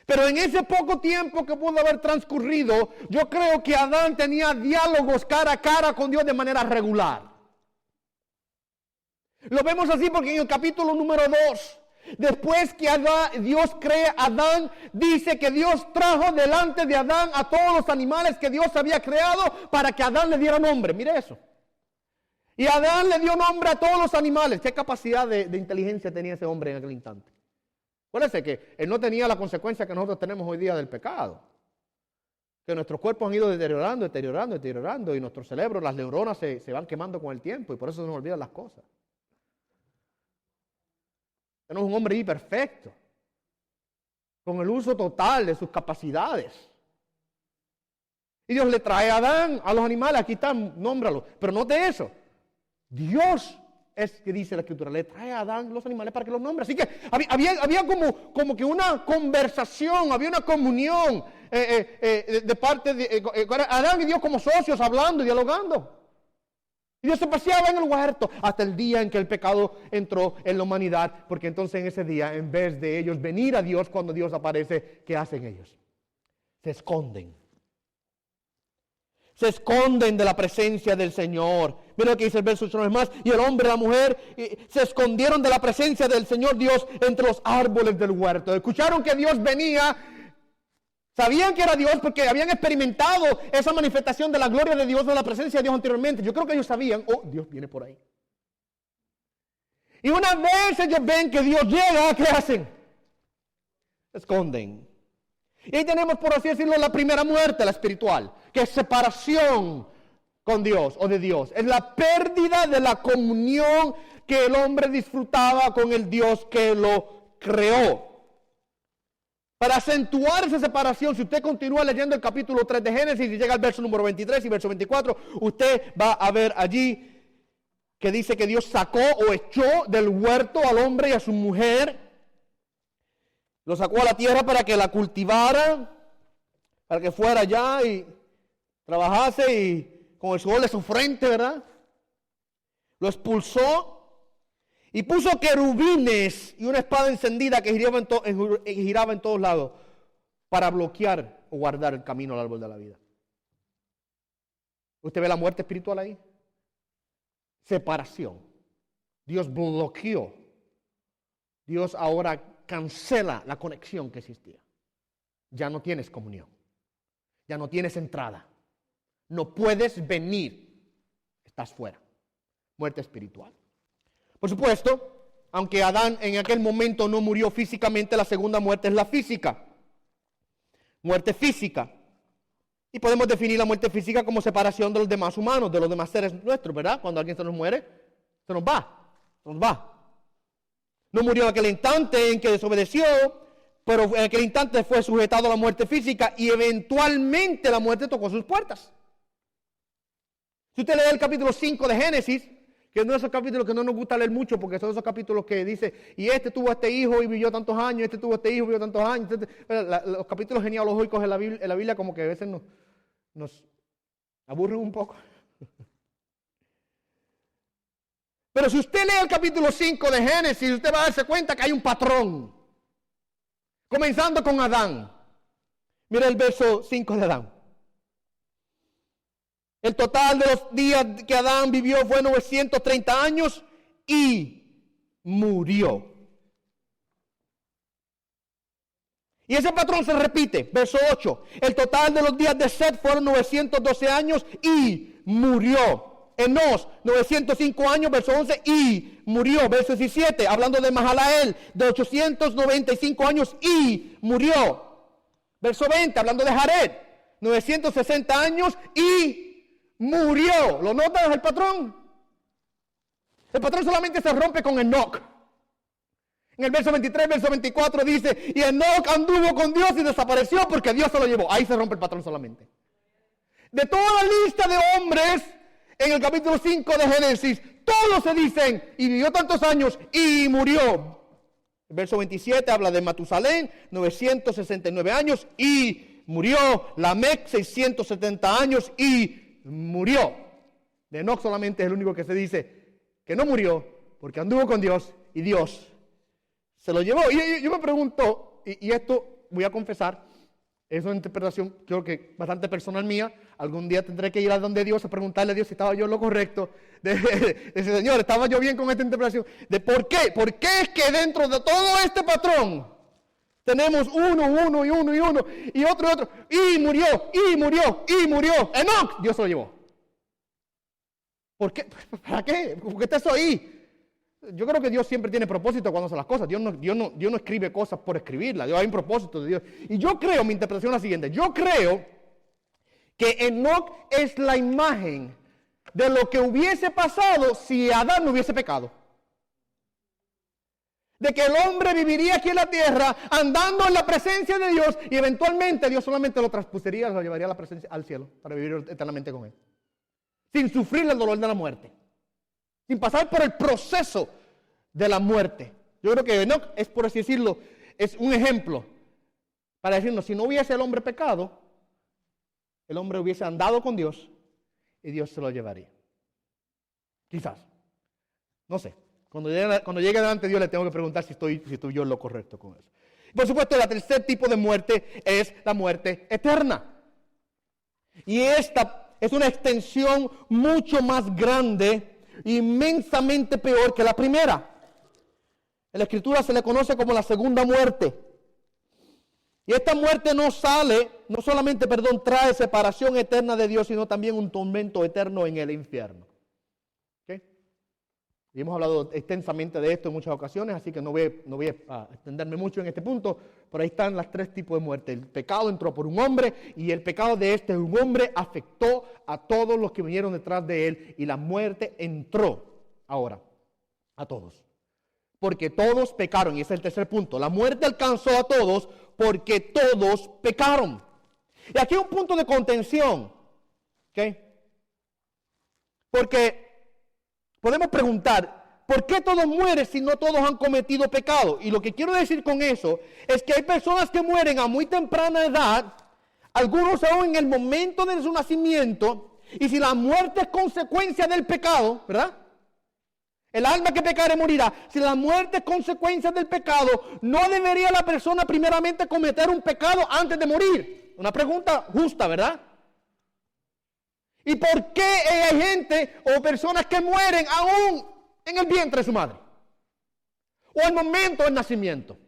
Pero en ese poco tiempo que pudo haber transcurrido, yo creo que Adán tenía diálogos cara a cara con Dios de manera regular. Lo vemos así porque en el capítulo número 2, después que Dios crea a Adán, dice que Dios trajo delante de Adán a todos los animales que Dios había creado para que Adán le diera nombre. Mire eso. Y Adán le dio nombre a todos los animales. ¿Qué capacidad de inteligencia tenía ese hombre en aquel instante? Acuérdense que él no tenía la consecuencia que nosotros tenemos hoy día del pecado. Que nuestros cuerpos han ido deteriorando y nuestros cerebros, las neuronas se van quemando con el tiempo y por eso se nos olvidan las cosas. Él no es un hombre imperfecto, con el uso total de sus capacidades. Y Dios le trae a Adán, a los animales, aquí están, nómbralos. Pero no de eso. Dios es que dice la Escritura, le trae a Adán los animales para que los nombre. Así que había como que una conversación, había una comunión de parte de Adán y Dios como socios, hablando y dialogando. Y Dios se paseaba en el huerto hasta el día en que el pecado entró en la humanidad, porque entonces en ese día, en vez de ellos venir a Dios cuando Dios aparece, ¿qué hacen ellos? Se esconden. Se esconden de la presencia del Señor. Mira lo que dice el verso 8 una vez más. Y el hombre y la mujer se escondieron de la presencia del Señor Dios entre los árboles del huerto. Escucharon que Dios venía. Sabían que era Dios porque habían experimentado esa manifestación de la gloria de Dios, de la presencia de Dios anteriormente. Yo creo que ellos sabían, Dios viene por ahí. Y una vez ellos ven que Dios llega, ¿qué hacen? Se esconden. Y ahí tenemos, por así decirlo, la primera muerte, la espiritual, que es separación con Dios o de Dios. Es la pérdida de la comunión que el hombre disfrutaba con el Dios que lo creó. Para acentuar esa separación, si usted continúa leyendo el capítulo 3 de Génesis y llega al verso número 23 y verso 24, usted va a ver allí que dice que Dios sacó o echó del huerto al hombre y a su mujer. Lo sacó a la tierra para que la cultivara, para que fuera allá y trabajase y con el sol de su frente, ¿verdad? Lo expulsó. Y puso querubines y una espada encendida que giraba en todos lados para bloquear o guardar el camino al árbol de la vida. ¿Usted ve la muerte espiritual ahí? Separación. Dios bloqueó. Dios ahora cancela la conexión que existía. Ya no tienes comunión. Ya no tienes entrada. No puedes venir. Estás fuera. Muerte espiritual. Por supuesto, aunque Adán en aquel momento no murió físicamente, la segunda muerte es la física. Muerte física. Y podemos definir la muerte física como separación de los demás humanos, de los demás seres nuestros, ¿verdad? Cuando alguien se nos muere, se nos va. Se nos va. No murió en aquel instante en que desobedeció, pero en aquel instante fue sujetado a la muerte física y eventualmente la muerte tocó sus puertas. Si usted lee el capítulo 5 de Génesis, que es uno de esos capítulos que no nos gusta leer mucho porque son esos capítulos que dice, y este tuvo a este hijo y vivió tantos años, este tuvo a este hijo y vivió tantos años. Los capítulos genealógicos en la Biblia como que a veces nos aburren un poco. Pero si usted lee el capítulo 5 de Génesis, usted va a darse cuenta que hay un patrón. Comenzando con Adán. Mira el verso 5 de Adán. El total de los días que Adán vivió fue 930 años y murió. Y ese patrón se repite, verso 8. El total de los días de Set fueron 912 años y murió. Enos, 905 años, verso 11, y murió. Verso 17, hablando de Mahalael, de 895 años y murió. Verso 20, hablando de Jared, 960 años y murió. ¿Lo notas el patrón? El patrón solamente se rompe con Enoc. En el verso 23, verso 24 dice, y Enoc anduvo con Dios y desapareció porque Dios se lo llevó. Ahí se rompe el patrón solamente. De toda la lista de hombres, en el capítulo 5 de Génesis, todos se dicen, y vivió tantos años y murió. El verso 27 habla de Matusalén, 969 años y murió. Lamec, 670 años y murió. De Enoc solamente es el único que se dice que no murió porque anduvo con Dios y Dios se lo llevó. Y yo me pregunto, y esto voy a confesar, es una interpretación creo que bastante personal mía. Algún día tendré que ir a donde Dios a preguntarle a Dios si estaba yo en lo correcto. Decir, Señor, ¿estaba yo bien con esta interpretación? De ¿por qué? ¿Por qué es que dentro de todo este patrón tenemos uno y otro y murió? Enoc, Dios se lo llevó. ¿Por qué? ¿Para qué? ¿Por qué está eso ahí? Yo creo que Dios siempre tiene propósito cuando hace las cosas. Dios no escribe cosas por escribirlas. Hay un propósito de Dios. Y yo creo, mi interpretación es la siguiente. Yo creo que Enoc es la imagen de lo que hubiese pasado si Adán no hubiese pecado. De que el hombre viviría aquí en la tierra andando en la presencia de Dios y eventualmente Dios solamente lo transpusiría, lo llevaría a la presencia al cielo para vivir eternamente con él. Sin sufrir el dolor de la muerte. Sin pasar por el proceso de la muerte. Yo creo que Enoc es, por así decirlo, es un ejemplo para decirnos, si no hubiese el hombre pecado, el hombre hubiese andado con Dios y Dios se lo llevaría. Quizás. No sé. Cuando llegue delante de Dios le tengo que preguntar si estoy yo en lo correcto con eso. Por supuesto, el tercer tipo de muerte es la muerte eterna. Y esta es una extensión mucho más grande, inmensamente peor que la primera. En la Escritura se le conoce como la segunda muerte. Y esta muerte no solamente trae separación eterna de Dios, sino también un tormento eterno en el infierno. ¿Okay? Y hemos hablado extensamente de esto en muchas ocasiones, así que no voy a extenderme mucho en este punto, pero ahí están los tres tipos de muerte. El pecado entró por un hombre y el pecado de un hombre afectó a todos los que vinieron detrás de él y la muerte entró ahora a todos. Porque todos pecaron, y ese es el tercer punto. La muerte alcanzó a todos porque todos pecaron. Y aquí hay un punto de contención. ¿Okay? Porque podemos preguntar, ¿por qué todos mueren si no todos han cometido pecado? Y lo que quiero decir con eso es que hay personas que mueren a muy temprana edad, algunos aún en el momento de su nacimiento, y si la muerte es consecuencia del pecado, ¿verdad? El alma que pecare morirá. Si la muerte es consecuencia del pecado, ¿no debería la persona primeramente cometer un pecado antes de morir? Una pregunta justa, ¿verdad? ¿Y por qué hay gente o personas que mueren aún en el vientre de su madre? O al momento del nacimiento.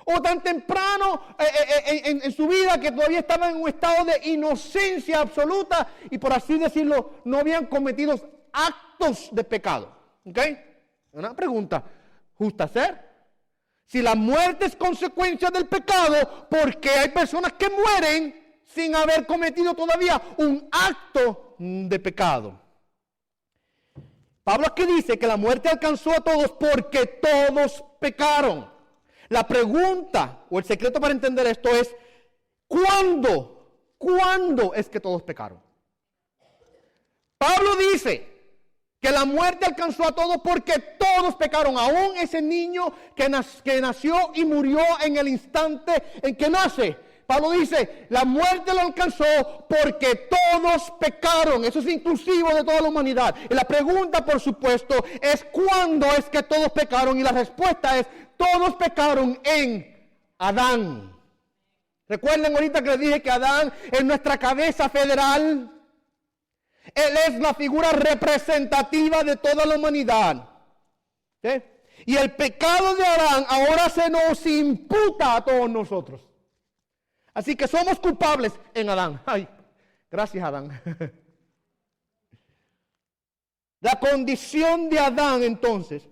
O tan temprano en su vida que todavía estaban en un estado de inocencia absoluta y, por así decirlo, no habían cometido actos de pecado. ¿Ok? Una pregunta justa hacer. Si la muerte es consecuencia del pecado, ¿por qué hay personas que mueren sin haber cometido todavía un acto de pecado? Pablo aquí dice que la muerte alcanzó a todos porque todos pecaron. La pregunta o el secreto para entender esto es, ¿cuándo es que todos pecaron? Pablo dice que la muerte alcanzó a todos porque todos pecaron, aún ese niño que nació y murió en el instante en que nace. Pablo dice, la muerte lo alcanzó porque todos pecaron. Eso es inclusivo de toda la humanidad. Y la pregunta, por supuesto, es ¿cuándo es que todos pecaron? Y la respuesta es, todos pecaron en Adán. Recuerden ahorita que les dije que Adán es nuestra cabeza federal. Él es la figura representativa de toda la humanidad. ¿Sí? Y el pecado de Adán ahora se nos imputa a todos nosotros. Así que somos culpables en Adán. Ay, gracias Adán. La condición de Adán entonces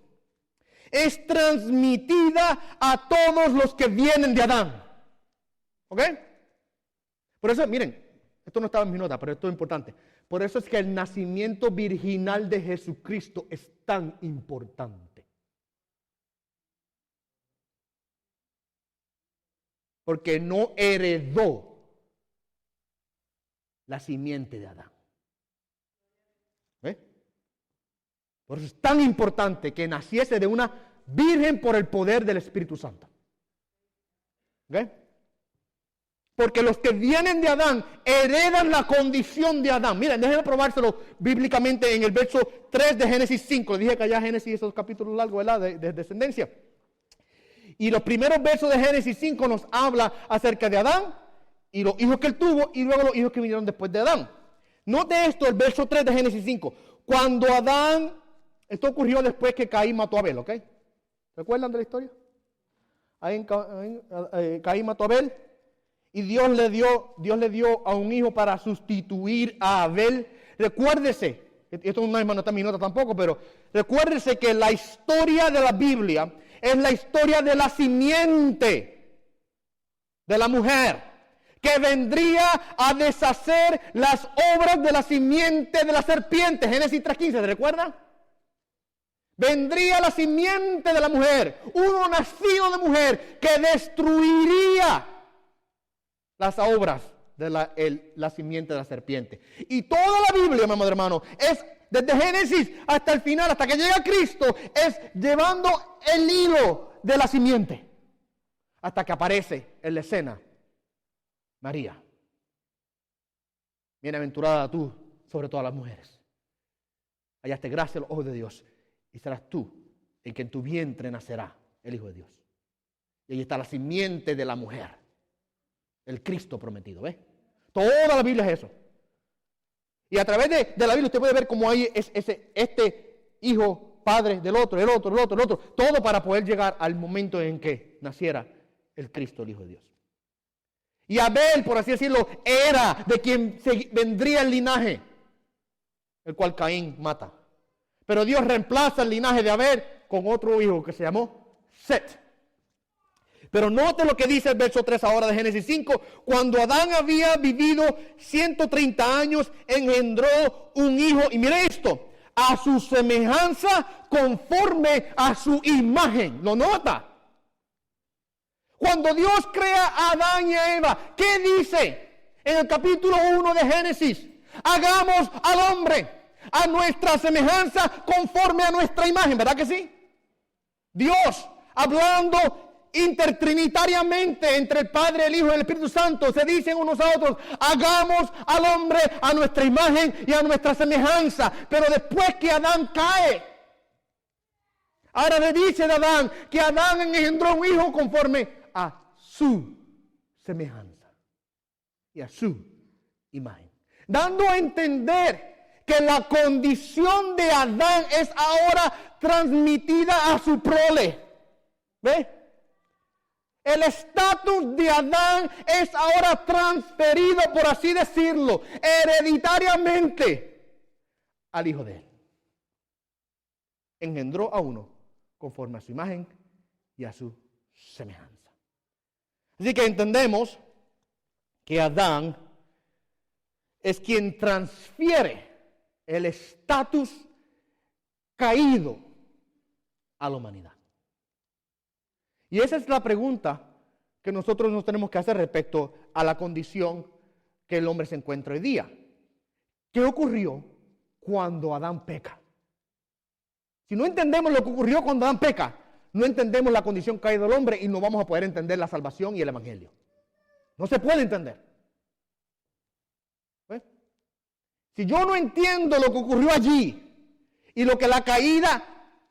es transmitida a todos los que vienen de Adán. ¿Ok? Por eso, miren, esto no estaba en mi nota, pero esto es importante. Por eso es que el nacimiento virginal de Jesucristo es tan importante. Porque no heredó la simiente de Adán. ¿Ve? Por eso es tan importante que naciese de una virgen por el poder del Espíritu Santo. ¿Ok? Porque los que vienen de Adán heredan la condición de Adán. Miren, déjenme probárselo bíblicamente en el verso 3 de Génesis 5. Les dije que allá Génesis es un capítulo largo, ¿verdad? De descendencia. Y los primeros versos de Génesis 5 nos habla acerca de Adán y los hijos que él tuvo y luego los hijos que vinieron después de Adán. Note esto, el verso 3 de Génesis 5. Cuando Adán, esto ocurrió después que Caín mató a Abel, ¿ok? ¿Recuerdan de la historia? Caín mató a Abel y Dios le dio a un hijo para sustituir a Abel. Recuérdese, esto no está en mi nota tampoco, pero recuérdese que la historia de la Biblia es la historia de la simiente de la mujer que vendría a deshacer las obras de la simiente de la serpiente. Génesis 3:15, ¿se recuerda? Vendría la simiente de la mujer, uno nacido de mujer que destruiría las obras de la simiente de la serpiente. Y toda la Biblia, mi amado hermano, es desde Génesis hasta el final, hasta que llega Cristo, es llevando el hilo de la simiente. Hasta que aparece en la escena María. Bienaventurada tú sobre todas las mujeres. Hallaste gracia a los ojos de Dios. Y serás tú en que en tu vientre nacerá el Hijo de Dios. Y ahí está la simiente de la mujer. El Cristo prometido, ¿ves? Toda la Biblia es eso. Y a través de la Biblia usted puede ver cómo hay este hijo, padre del otro, el otro, todo para poder llegar al momento en que naciera el Cristo, el Hijo de Dios. Y Abel, por así decirlo, era de quien vendría el linaje, el cual Caín mata. Pero Dios reemplaza el linaje de Abel con otro hijo que se llamó Set. Pero note lo que dice el verso 3 ahora de Génesis 5. Cuando Adán había vivido 130 años, engendró un hijo. Y mire esto, a su semejanza conforme a su imagen. ¿Lo nota? Cuando Dios crea a Adán y a Eva, ¿qué dice? En el capítulo 1 de Génesis, hagamos al hombre a nuestra semejanza conforme a nuestra imagen. ¿Verdad que sí? Dios, hablando intertrinitariamente entre el Padre, el Hijo y el Espíritu Santo, se dicen unos a otros, hagamos al hombre a nuestra imagen y a nuestra semejanza. Pero después que Adán cae, ahora le dice de Adán que Adán engendró un hijo conforme a su semejanza y a su imagen, dando a entender que la condición de Adán es ahora transmitida a su prole. ¿Ve? El estatus de Adán es ahora transferido, por así decirlo, hereditariamente al hijo de él. Engendró a uno conforme a su imagen y a su semejanza. Así que entendemos que Adán es quien transfiere el estatus caído a la humanidad. Y esa es la pregunta que nosotros nos tenemos que hacer respecto a la condición que el hombre se encuentra hoy día. ¿Qué ocurrió cuando Adán peca? Si no entendemos lo que ocurrió cuando Adán peca, no entendemos la condición caída del hombre y no vamos a poder entender la salvación y el evangelio. No se puede entender. ¿Ves? Si yo no entiendo lo que ocurrió allí y lo que la caída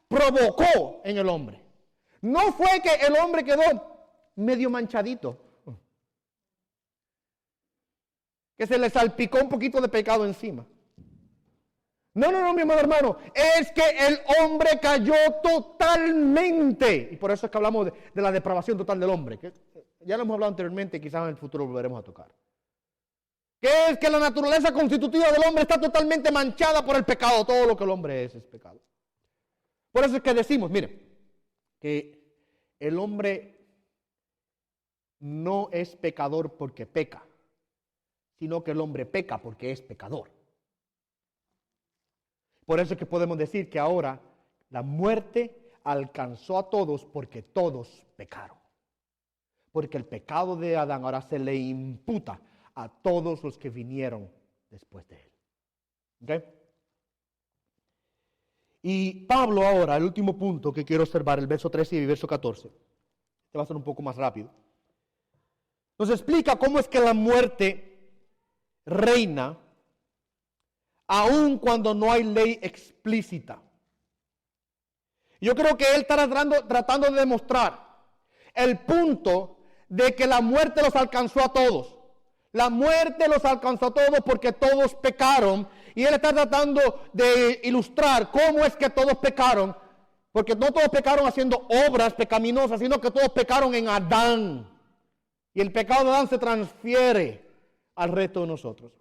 provocó en el hombre, no fue que el hombre quedó medio manchadito, que se le salpicó un poquito de pecado encima. No, mi amado hermano, es que el hombre cayó totalmente. Y por eso es que hablamos de la depravación total del hombre, que ya lo hemos hablado anteriormente y quizás en el futuro volveremos a tocar. Que es que la naturaleza constitutiva del hombre está totalmente manchada por el pecado. Todo lo que el hombre es pecado. Por eso es que decimos, mire, que el hombre no es pecador porque peca, sino que el hombre peca porque es pecador. Por eso es que podemos decir que ahora la muerte alcanzó a todos porque todos pecaron. Porque el pecado de Adán ahora se le imputa a todos los que vinieron después de él. ¿Ok? Y Pablo ahora, el último punto que quiero observar, el verso 13 y el verso 14. Este va a ser un poco más rápido. Nos explica cómo es que la muerte reina aun cuando no hay ley explícita. Yo creo que él está tratando de demostrar el punto de que la muerte los alcanzó a todos. La muerte los alcanzó a todos porque todos pecaron. Y él está tratando de ilustrar cómo es que todos pecaron. Porque no todos pecaron haciendo obras pecaminosas, sino que todos pecaron en Adán. Y el pecado de Adán se transfiere al resto de nosotros.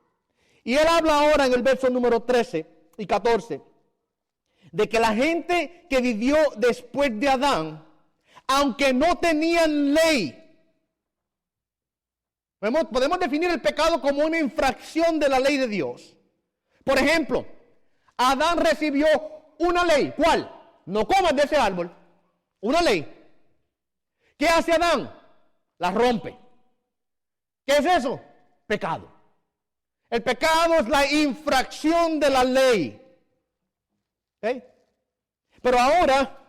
Y él habla ahora en el verso número 13 y 14 de que la gente que vivió después de Adán, aunque no tenían ley, podemos definir el pecado como una infracción de la ley de Dios. Por ejemplo, Adán recibió una ley. ¿Cuál? No comas de ese árbol. Una ley. ¿Qué hace Adán? La rompe. ¿Qué es eso? Pecado. El pecado es la infracción de la ley. ¿Okay? Pero ahora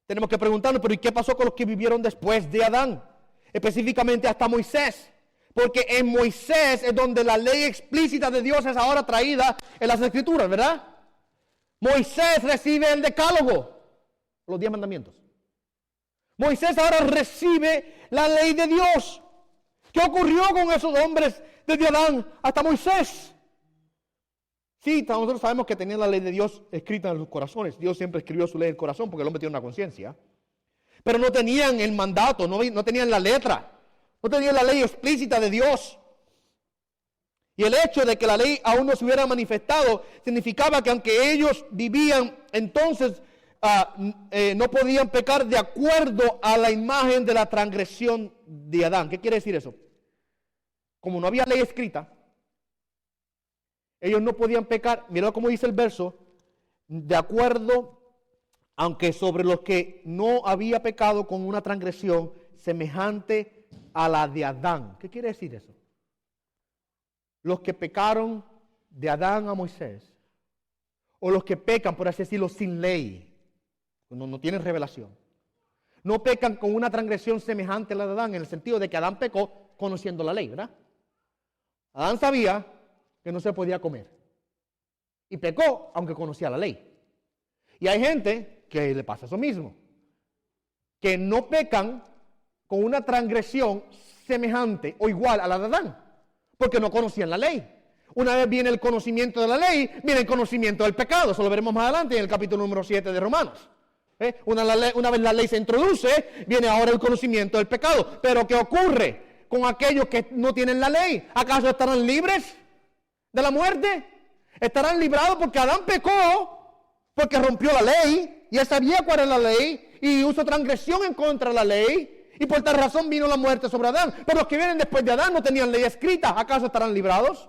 tenemos que preguntarnos, ¿pero y qué pasó con los que vivieron después de Adán? Específicamente hasta Moisés. Porque en Moisés es donde la ley explícita de Dios es ahora traída en las Escrituras, ¿verdad? Moisés recibe el decálogo, los 10 mandamientos. Moisés ahora recibe la ley de Dios. ¿Qué ocurrió con esos hombres desde Adán hasta Moisés? Sí, nosotros sabemos que tenían la ley de Dios escrita en sus corazones. Dios siempre escribió su ley en el corazón porque el hombre tiene una conciencia. Pero no tenían el mandato, no tenían la letra, no tenían la ley explícita de Dios. Y el hecho de que la ley aún no se hubiera manifestado significaba que aunque ellos vivían entonces, no podían pecar de acuerdo a la imagen de la transgresión de Adán. ¿Qué quiere decir eso? Como no había ley escrita, ellos no podían pecar, mira cómo dice el verso, de acuerdo, aunque sobre los que no había pecado con una transgresión semejante a la de Adán. ¿Qué quiere decir eso? Los que pecaron de Adán a Moisés, o los que pecan, por así decirlo, sin ley, no tienen revelación, no pecan con una transgresión semejante a la de Adán, en el sentido de que Adán pecó conociendo la ley, ¿verdad? Adán sabía que no se podía comer, y pecó aunque conocía la ley. Y hay gente que le pasa eso mismo, que no pecan con una transgresión semejante o igual a la de Adán, porque no conocían la ley. Una vez viene el conocimiento de la ley, viene el conocimiento del pecado. Eso lo veremos más adelante en el capítulo número 7 de Romanos. Una vez la ley se introduce, viene ahora el conocimiento del pecado. Pero ¿qué ocurre con aquellos que no tienen la ley? ¿Acaso estarán libres de la muerte? ¿Estarán librados porque Adán pecó, porque rompió la ley, y él sabía cuál era la ley, y hizo transgresión en contra de la ley? Y por tal razón vino la muerte sobre Adán. Pero los que vienen después de Adán no tenían ley escrita. ¿Acaso estarán librados?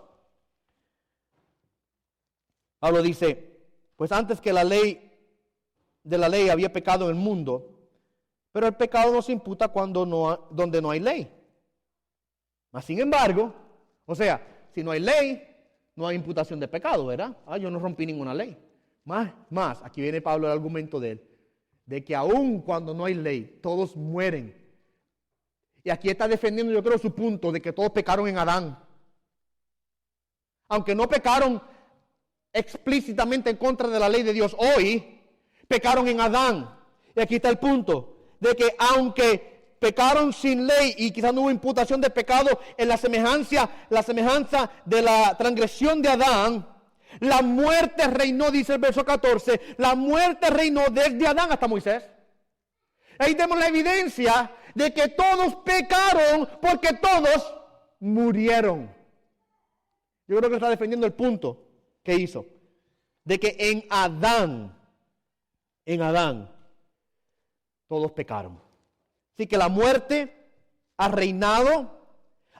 Pablo dice, pues antes que de la ley había pecado en el mundo, pero el pecado no se imputa donde no hay ley. Mas sin embargo, o sea, si no hay ley, no hay imputación de pecado, ¿verdad? Yo no rompí ninguna ley. Más, aquí viene Pablo el argumento de él, de que aun cuando no hay ley, todos mueren. Y aquí está defendiendo, yo creo, su punto de que todos pecaron en Adán. Aunque no pecaron explícitamente en contra de la ley de Dios hoy, pecaron en Adán. Y aquí está el punto, de que aunque pecaron sin ley y quizás no hubo imputación de pecado en la semejanza de la transgresión de Adán, la muerte reinó, dice el verso 14, la muerte reinó desde Adán hasta Moisés. Ahí tenemos la evidencia de que todos pecaron porque todos murieron. Yo creo que está defendiendo el punto que hizo, de que en Adán, todos pecaron. Así que la muerte ha reinado,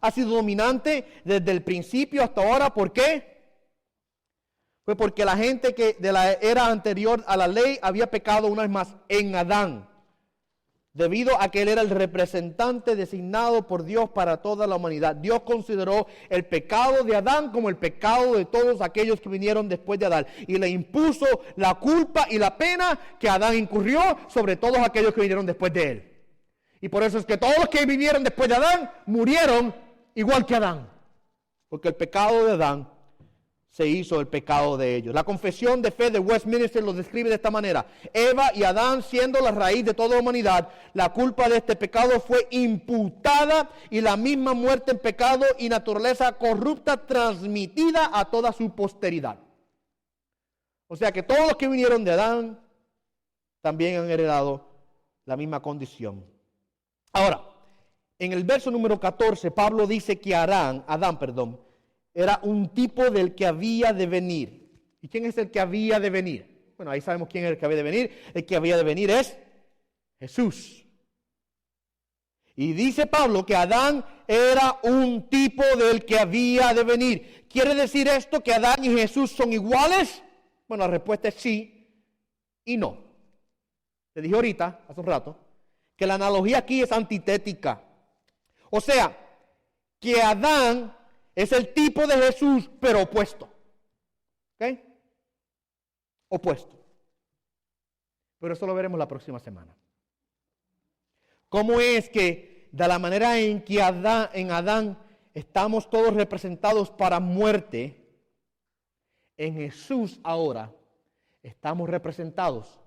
ha sido dominante desde el principio hasta ahora. ¿Por qué? Pues porque la gente que de la era anterior a la ley había pecado una vez más en Adán, debido a que él era el representante designado por Dios para toda la humanidad. Dios consideró el pecado de Adán como el pecado de todos aquellos que vinieron después de Adán, y le impuso la culpa y la pena que Adán incurrió sobre todos aquellos que vinieron después de él. Y por eso es que todos los que vivieron después de Adán murieron igual que Adán, porque el pecado de Adán se hizo el pecado de ellos. La confesión de fe de Westminster lo describe de esta manera: Eva y Adán, siendo la raíz de toda la humanidad, la culpa de este pecado fue imputada y la misma muerte en pecado y naturaleza corrupta transmitida a toda su posteridad. O sea que todos los que vinieron de Adán también han heredado la misma condición. Ahora, en el verso número 14, Pablo dice que Adán, era un tipo del que había de venir. ¿Y quién es el que había de venir? Bueno, ahí sabemos quién es el que había de venir. El que había de venir es Jesús. Y dice Pablo que Adán era un tipo del que había de venir. ¿Quiere decir esto que Adán y Jesús son iguales? Bueno, la respuesta es sí y no. Te dije ahorita, hace un rato, que la analogía aquí es antitética. O sea, que Adán es el tipo de Jesús, pero opuesto. ¿Ok? Opuesto. Pero eso lo veremos la próxima semana. ¿Cómo es que de la manera en que en Adán estamos todos representados para muerte, en Jesús ahora estamos representados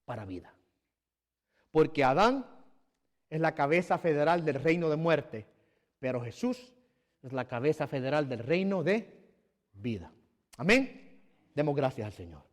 para vida? Porque Adán es la cabeza federal del reino de muerte, pero Jesús es la cabeza federal del reino de vida. Amén. Demos gracias al Señor.